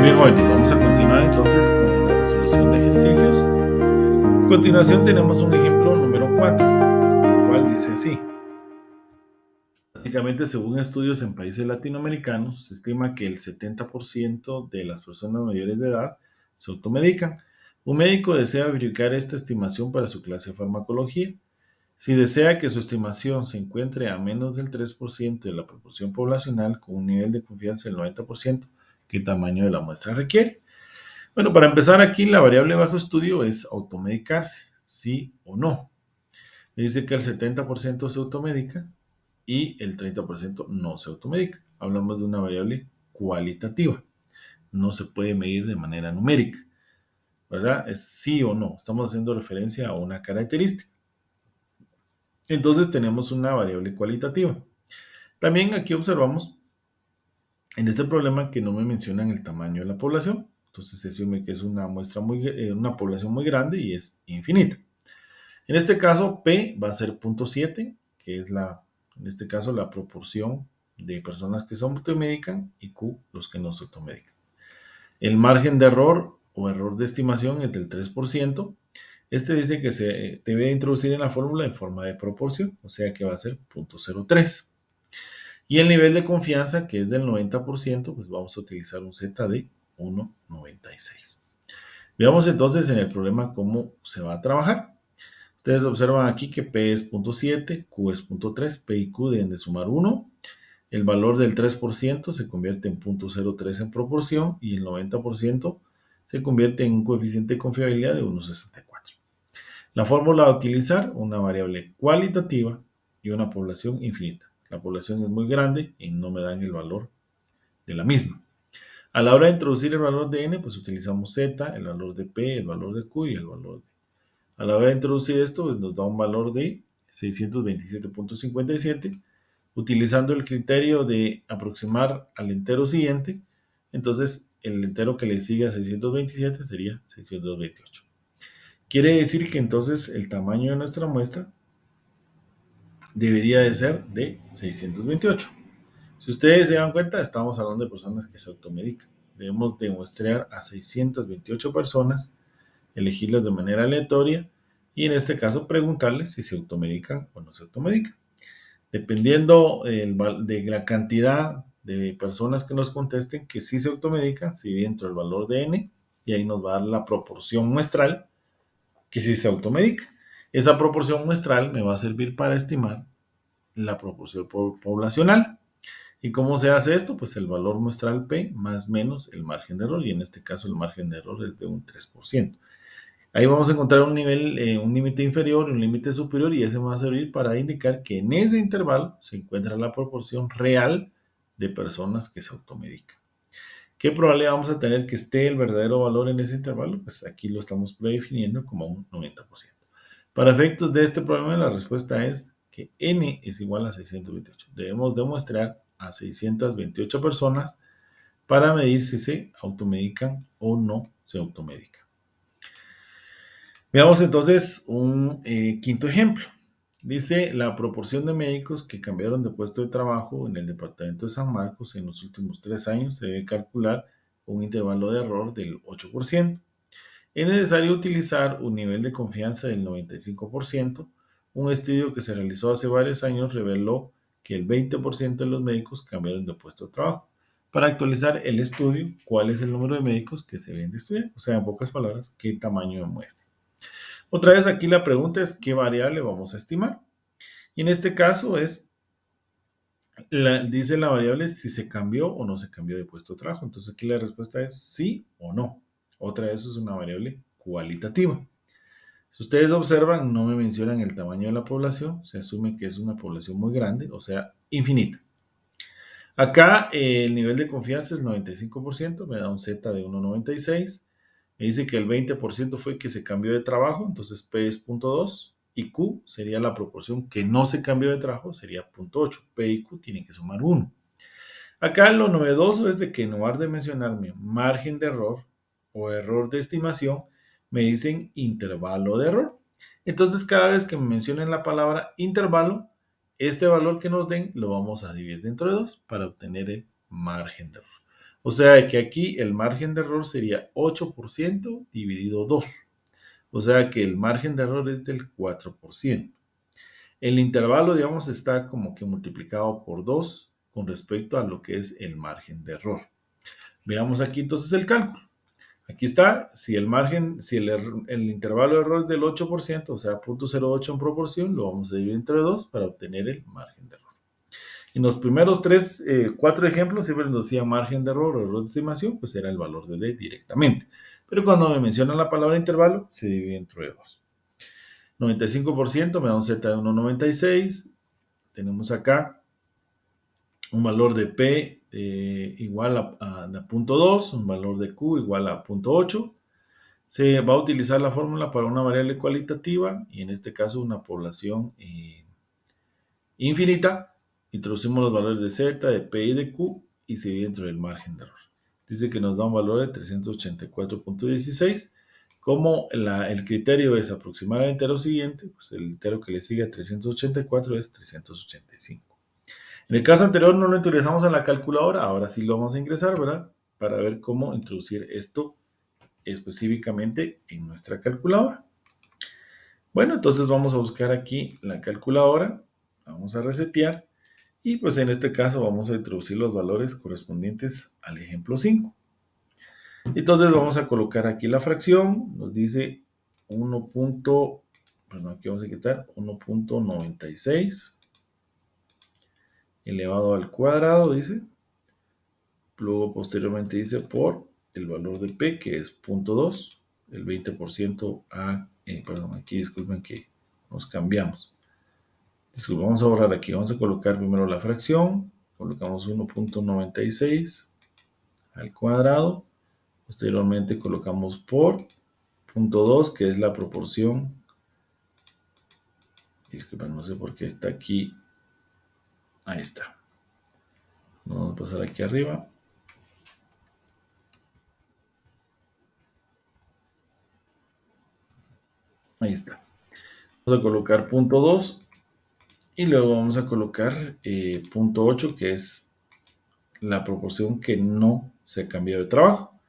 bien, jóvenes, vamos a continuar entonces con la resolución de ejercicios. A continuación tenemos un ejemplo número 4, el cual dice así. Básicamente, según estudios en países latinoamericanos, se estima que el 70% de las personas mayores de edad se automedican. Un médico desea verificar esta estimación para su clase de farmacología. Si desea que su estimación se encuentre a menos del 3% de la proporción poblacional con un nivel de confianza del 90%, ¿qué tamaño de la muestra requiere? Bueno, para empezar aquí, la variable bajo estudio es automedicarse, sí o no. Me dice que el 70% se automedica y el 30% no se automedica. Hablamos de una variable cualitativa. No se puede medir de manera numérica, ¿verdad? Es sí o no. Estamos haciendo referencia a una característica. Entonces tenemos una variable cualitativa. También aquí observamos en este problema que no me mencionan el tamaño de la población. Entonces se asume que es una muestra una población muy grande y es infinita. En este caso, P va a ser 0.7, que es en este caso, la proporción de personas que se automedican y Q los que no se automedican. El margen de error o error de estimación es del 3%. Este dice que se debe introducir en la fórmula en forma de proporción, o sea que va a ser 0.03. Y el nivel de confianza, que es del 90%, pues vamos a utilizar un Z de 1.96. Veamos entonces en el problema cómo se va a trabajar. Ustedes observan aquí que P es 0.7, Q es 0.3, P y Q deben de sumar 1. El valor del 3% se convierte en 0.03 en proporción y el 90% se convierte en un coeficiente de confiabilidad de 1.64. La fórmula a utilizar, una variable cualitativa y una población infinita. La población es muy grande y no me dan el valor de la misma. A la hora de introducir el valor de n, pues utilizamos z, el valor de p, el valor de q y el valor de... A la hora de introducir esto, pues nos da un valor de 627.57, utilizando el criterio de aproximar al entero siguiente. Entonces, el entero que le sigue a 627 sería 628. Quiere decir que entonces el tamaño de nuestra muestra debería de ser de 628. Si ustedes se dan cuenta, estamos hablando de personas que se automedican. Debemos demuestrar a 628 personas, elegirlas de manera aleatoria y en este caso preguntarles si se automedican o no se automedican. Dependiendo de la cantidad de personas que nos contesten que sí se automedican, si dentro del valor de n, y ahí nos va a dar la proporción muestral que sí se automedica. Esa proporción muestral me va a servir para estimar la proporción poblacional. ¿Y cómo se hace esto? Pues el valor muestral P más menos el margen de error, y en este caso el margen de error es de un 3%. Ahí vamos a encontrar un nivel, un límite inferior y un límite superior, y ese va a servir para indicar que en ese intervalo se encuentra la proporción real de personas que se automedican. ¿Qué probabilidad vamos a tener que esté el verdadero valor en ese intervalo? Pues aquí lo estamos predefiniendo como un 90%. Para efectos de este problema, la respuesta es que n es igual a 628. Debemos demostrar a 628 personas para medir si se automedican o no se automedican. Veamos entonces un quinto ejemplo. Dice, la proporción de médicos que cambiaron de puesto de trabajo en el departamento de San Marcos en los últimos 3 años se debe calcular un intervalo de error del 8%. Es necesario utilizar un nivel de confianza del 95%. Un estudio que se realizó hace varios años reveló que el 20% de los médicos cambiaron de puesto de trabajo. Para actualizar el estudio, ¿cuál es el número de médicos que se deben de estudiar? O sea, en pocas palabras, ¿qué tamaño de muestra? Otra vez aquí la pregunta es ¿qué variable vamos a estimar? Y en este caso dice la variable si se cambió o no se cambió de puesto de trabajo. Entonces aquí la respuesta es sí o no. Otra vez es una variable cualitativa. Si ustedes observan, no me mencionan el tamaño de la población, se asume que es una población muy grande, o sea, infinita. Acá el nivel de confianza es 95%, me da un Z de 1.96. Me dice que el 20% fue que se cambió de trabajo, entonces P es 0.2 y Q sería la proporción que no se cambió de trabajo, sería 0.8. P y Q tienen que sumar 1. Acá lo novedoso es de que en lugar de mencionarme margen de error o error de estimación, me dicen intervalo de error. Entonces cada vez que me mencionen la palabra intervalo, este valor que nos den lo vamos a dividir dentro de 2 para obtener el margen de error. O sea que aquí el margen de error sería 8% dividido 2. O sea que el margen de error es del 4%. El intervalo, digamos, está como que multiplicado por 2 con respecto a lo que es el margen de error. Veamos aquí entonces el cálculo. Aquí está, si el margen, si el intervalo de error es del 8%, o sea, 0.08 en proporción, lo vamos a dividir entre 2 para obtener el margen de error. En los primeros 4 ejemplos siempre nos decía margen de error o error de estimación, pues era el valor de D directamente. Pero cuando me mencionan la palabra intervalo, se divide entre 2. 95% me da un Z de 1,96. Tenemos acá un valor de P igual a 0.2, un valor de Q igual a 0.8. Se va a utilizar la fórmula para una variable cualitativa y en este caso una población infinita. Introducimos los valores de Z, de P y de Q y se divide entre el margen de error. Dice que nos da un valor de 384.16. Como el criterio es aproximar al entero siguiente, pues el entero que le sigue a 384 es 385. En el caso anterior no lo ingresamos en la calculadora, ahora sí lo vamos a ingresar, ¿verdad? Para ver cómo introducir esto específicamente en nuestra calculadora. Bueno, entonces vamos a buscar aquí la calculadora, vamos a resetear y pues en este caso vamos a introducir los valores correspondientes al ejemplo 5. Entonces vamos a colocar aquí la fracción, nos dice 1. Perdón, aquí vamos a quitar 1.96 elevado al cuadrado, dice. Luego posteriormente dice por el valor de P, que es 0.2, el 20% a, perdón, aquí disculpen que nos cambiamos. Disculpen, vamos a borrar aquí, vamos a colocar primero la fracción, colocamos 1.96 al cuadrado, posteriormente colocamos por 0.2, que es la proporción, disculpen, no sé por qué está aquí, ahí está. Vamos a pasar aquí arriba. Ahí está. Vamos a colocar 0.2 y luego vamos a colocar 0.8, que es la proporción que no se cambió de trabajo.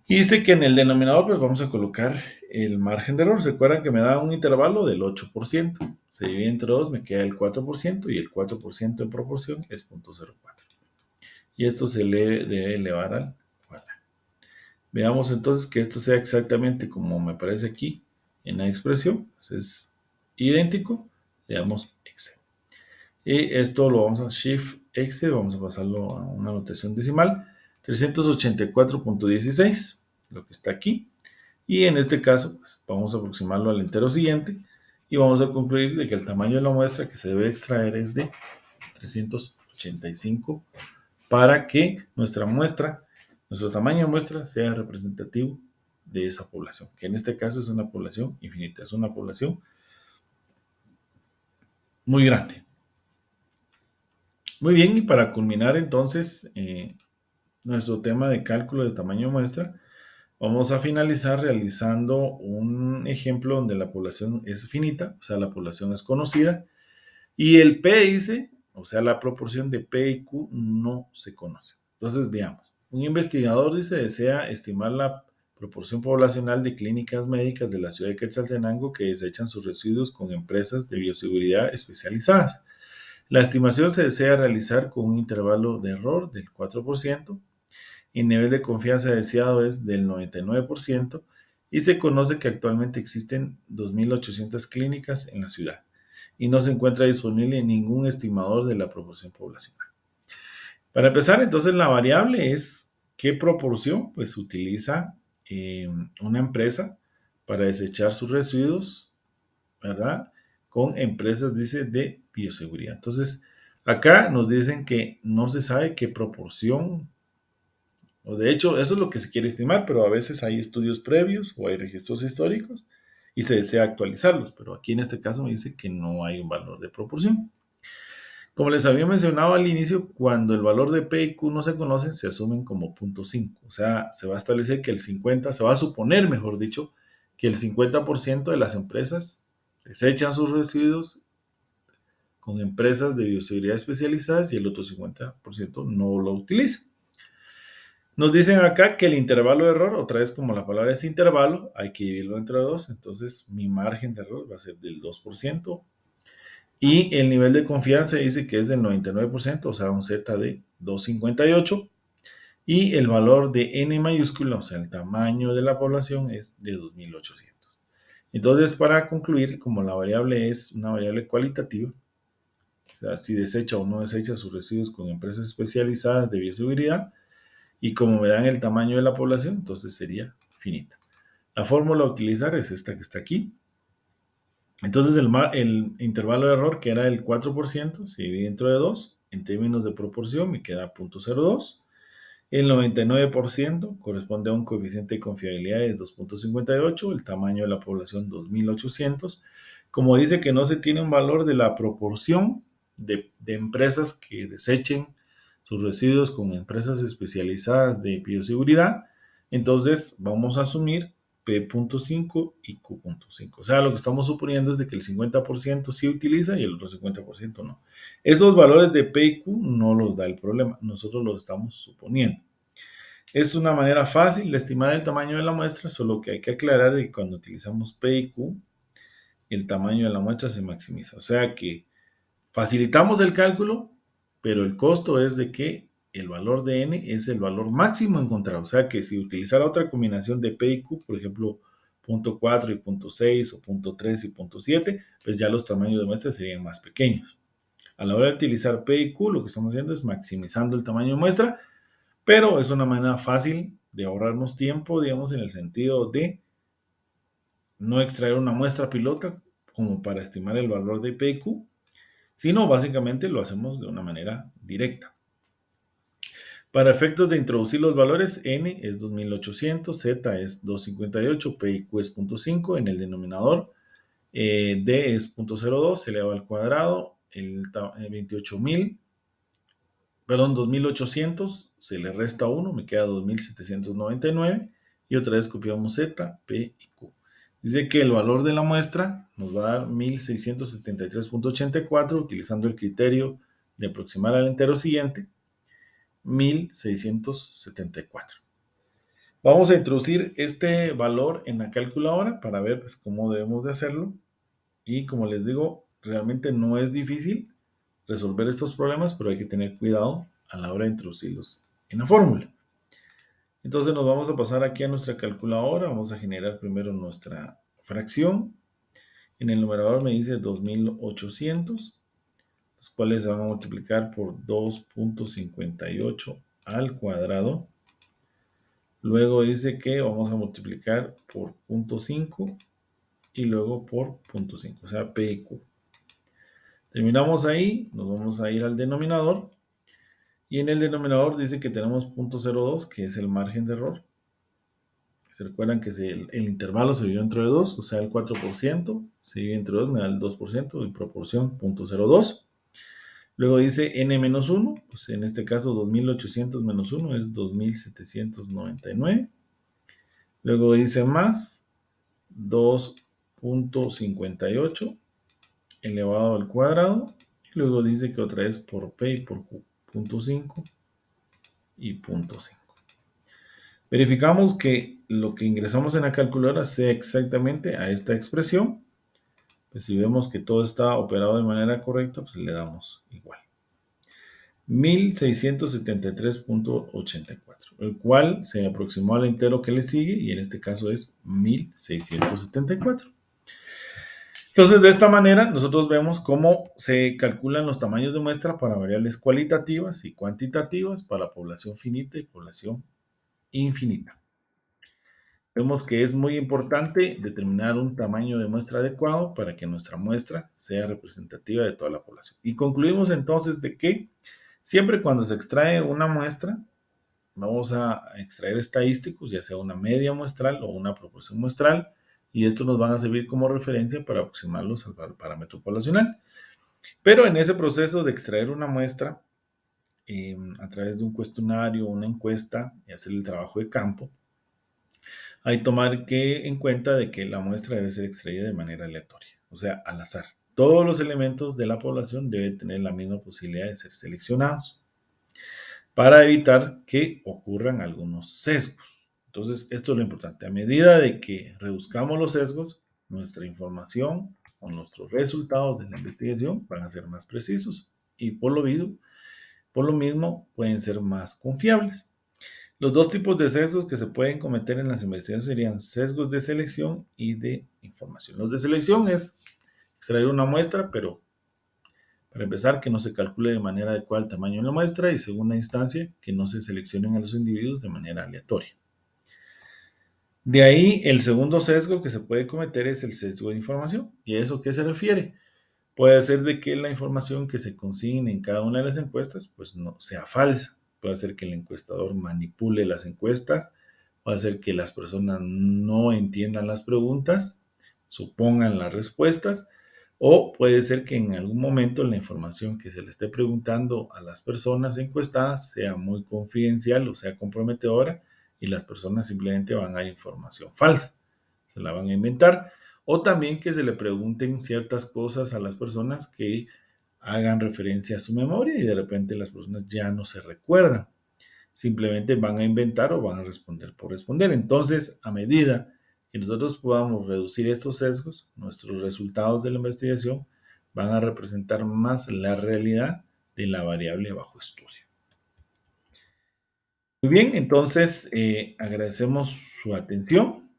Y dice que en el denominador pues vamos a colocar el margen de error. ¿Se acuerdan que me da un intervalo del 8%? Se divide entre 2, me queda el 4% y el 4% en proporción es 0.04. Y esto se le debe elevar al cuadrado. Veamos entonces que esto sea exactamente como me aparece aquí en la expresión. Es idéntico. Le damos Excel. Y esto lo vamos a Shift Excel, vamos a pasarlo a una notación decimal. 384.16, lo que está aquí. Y en este caso, pues, vamos a aproximarlo al entero siguiente y vamos a concluir de que el tamaño de la muestra que se debe extraer es de 385 para que nuestra muestra, nuestro tamaño de muestra sea representativo de esa población, que en este caso es una población infinita, es una población muy grande. Muy bien, y para culminar entonces nuestro tema de cálculo de tamaño de muestra, vamos a finalizar realizando un ejemplo donde la población es finita, o sea, la población es conocida, y el P dice, o sea, la proporción de P y Q no se conoce. Entonces, veamos. Un investigador dice, desea estimar la proporción poblacional de clínicas médicas de la ciudad de Quetzaltenango que desechan sus residuos con empresas de bioseguridad especializadas. La estimación se desea realizar con un intervalo de error del 4%, y el nivel de confianza deseado es del 99%, y se conoce que actualmente existen 2.800 clínicas en la ciudad y no se encuentra disponible ningún estimador de la proporción poblacional. Para empezar, entonces la variable es qué proporción pues utiliza una empresa para desechar sus residuos, ¿verdad? Con empresas, dice, de bioseguridad. Entonces, acá nos dicen que no se sabe qué proporción, o de hecho, eso es lo que se quiere estimar, pero a veces hay estudios previos o hay registros históricos y se desea actualizarlos, pero aquí en este caso me dice que no hay un valor de proporción. Como les había mencionado al inicio, cuando el valor de P y Q no se conocen, se asumen como 0.5. O sea, se va a establecer que el 50, se va a suponer, mejor dicho, que el 50% de las empresas desechan sus residuos con empresas de bioseguridad especializadas y el otro 50% no lo utiliza. Nos dicen acá que el intervalo de error, otra vez como la palabra es intervalo, hay que dividirlo entre 2, entonces mi margen de error va a ser del 2%. Y el nivel de confianza dice que es del 99%, o sea, un Z de 258. Y el valor de n mayúscula, o sea, el tamaño de la población es de 2800. Entonces, para concluir, como la variable es una variable cualitativa, o sea, si desecha o no desecha sus residuos con empresas especializadas de bioseguridad, y como me dan el tamaño de la población, entonces sería finita. La fórmula a utilizar es esta que está aquí. Entonces el intervalo de error, que era el 4%, se divide entre 2. En términos de proporción me queda 0.02. El 99% corresponde a un coeficiente de confiabilidad de 2.58, el tamaño de la población 2800. Como dice que no se tiene un valor de la proporción de empresas que desechen sus residuos con empresas especializadas de bioseguridad, entonces vamos a asumir P.5 y Q.5. O sea, lo que estamos suponiendo es de que el 50% sí utiliza y el otro 50% no. Esos valores de P y Q no los da el problema, nosotros los estamos suponiendo. Es una manera fácil de estimar el tamaño de la muestra, solo que hay que aclarar que cuando utilizamos P y Q, el tamaño de la muestra se maximiza. O sea que facilitamos el cálculo, pero el costo es de que el valor de n es el valor máximo encontrado. O sea que si utilizara otra combinación de P y Q, por ejemplo, punto 4 y punto 6 o punto 3 y punto 7, pues ya los tamaños de muestra serían más pequeños. A la hora de utilizar P y Q, lo que estamos haciendo es maximizando el tamaño de muestra, pero es una manera fácil de ahorrarnos tiempo, digamos, en el sentido de no extraer una muestra pilota como para estimar el valor de P y Q, sino básicamente lo hacemos de una manera directa. Para efectos de introducir los valores, n es 2800, z es 258, p y q es 0.5 en el denominador, d es 0.02, se eleva al cuadrado, el 28,000, perdón, 2800, se le resta 1, me queda 2799, y otra vez copiamos z, p y q. Dice que el valor de la muestra nos va a dar 1673.84 utilizando el criterio de aproximar al entero siguiente, 1674. Vamos a introducir este valor en la calculadora para ver pues, cómo debemos de hacerlo. Y como les digo, realmente no es difícil resolver estos problemas, pero hay que tener cuidado a la hora de introducirlos en la fórmula. Entonces nos vamos a pasar aquí a nuestra calculadora. Vamos a generar primero nuestra fracción. En el numerador me dice 2800, los cuales se van a multiplicar por 2.58 al cuadrado. Luego dice que vamos a multiplicar por 0.5 y luego por 0.5, o sea, P y Q. Terminamos ahí, nos vamos a ir al denominador. Y en el denominador dice que tenemos 0.02, que es el margen de error. Se recuerdan que el intervalo se dividió entre 2, o sea, el 4%, se divide entre 2, me da el 2%, en proporción 0.02. Luego dice n-1, pues en este caso 2800 menos 1 es 2799. Luego dice más 2.58 elevado al cuadrado. Y luego dice que otra vez por P y por Q, 0.5 y 0.5. Verificamos que lo que ingresamos en la calculadora sea exactamente a esta expresión. Pues si vemos que todo está operado de manera correcta, pues le damos igual. 1673.84, el cual se aproximó al entero que le sigue y en este caso es 1674. Entonces, de esta manera, nosotros vemos cómo se calculan los tamaños de muestra para variables cualitativas y cuantitativas para población finita y población infinita. Vemos que es muy importante determinar un tamaño de muestra adecuado para que nuestra muestra sea representativa de toda la población. Y concluimos entonces de que siempre cuando se extrae una muestra, vamos a extraer estadísticos, ya sea una media muestral o una proporción muestral, y estos nos van a servir como referencia para aproximarlos al parámetro poblacional. Pero en ese proceso de extraer una muestra, a través de un cuestionario, una encuesta y hacer el trabajo de campo, hay que tomar en cuenta de que la muestra debe ser extraída de manera aleatoria, o sea, al azar. Todos los elementos de la población deben tener la misma posibilidad de ser seleccionados. para evitar que ocurran algunos sesgos. Entonces, esto es lo importante. A medida de que reduzcamos los sesgos, nuestra información o nuestros resultados de la investigación van a ser más precisos y por lo mismo pueden ser más confiables. Los dos tipos de sesgos que se pueden cometer en las investigaciones serían sesgos de selección y de información. Los de selección es extraer una muestra, pero para empezar, que no se calcule de manera adecuada el tamaño de la muestra y segunda instancia, que no se seleccionen a los individuos de manera aleatoria. De ahí, el segundo sesgo que se puede cometer es el sesgo de información. ¿Y a eso qué se refiere? Puede ser de que la información que se consigne en cada una de las encuestas pues no sea falsa. Puede ser que el encuestador manipule las encuestas, puede ser que las personas no entiendan las preguntas, supongan las respuestas, o puede ser que en algún momento la información que se le esté preguntando a las personas encuestadas sea muy confidencial o sea comprometedora y las personas simplemente van a dar información falsa, se la van a inventar. O también que se le pregunten ciertas cosas a las personas que hagan referencia a su memoria y de repente las personas ya no se recuerdan. Simplemente van a inventar o van a responder por responder. Entonces, a medida que nosotros podamos reducir estos sesgos, nuestros resultados de la investigación van a representar más la realidad de la variable bajo estudio. Muy bien, entonces agradecemos su atención.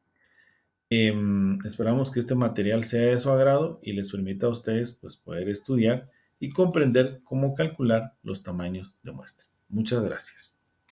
Esperamos que este material sea de su agrado y les permita a ustedes pues, poder estudiar y comprender cómo calcular los tamaños de muestra. Muchas gracias.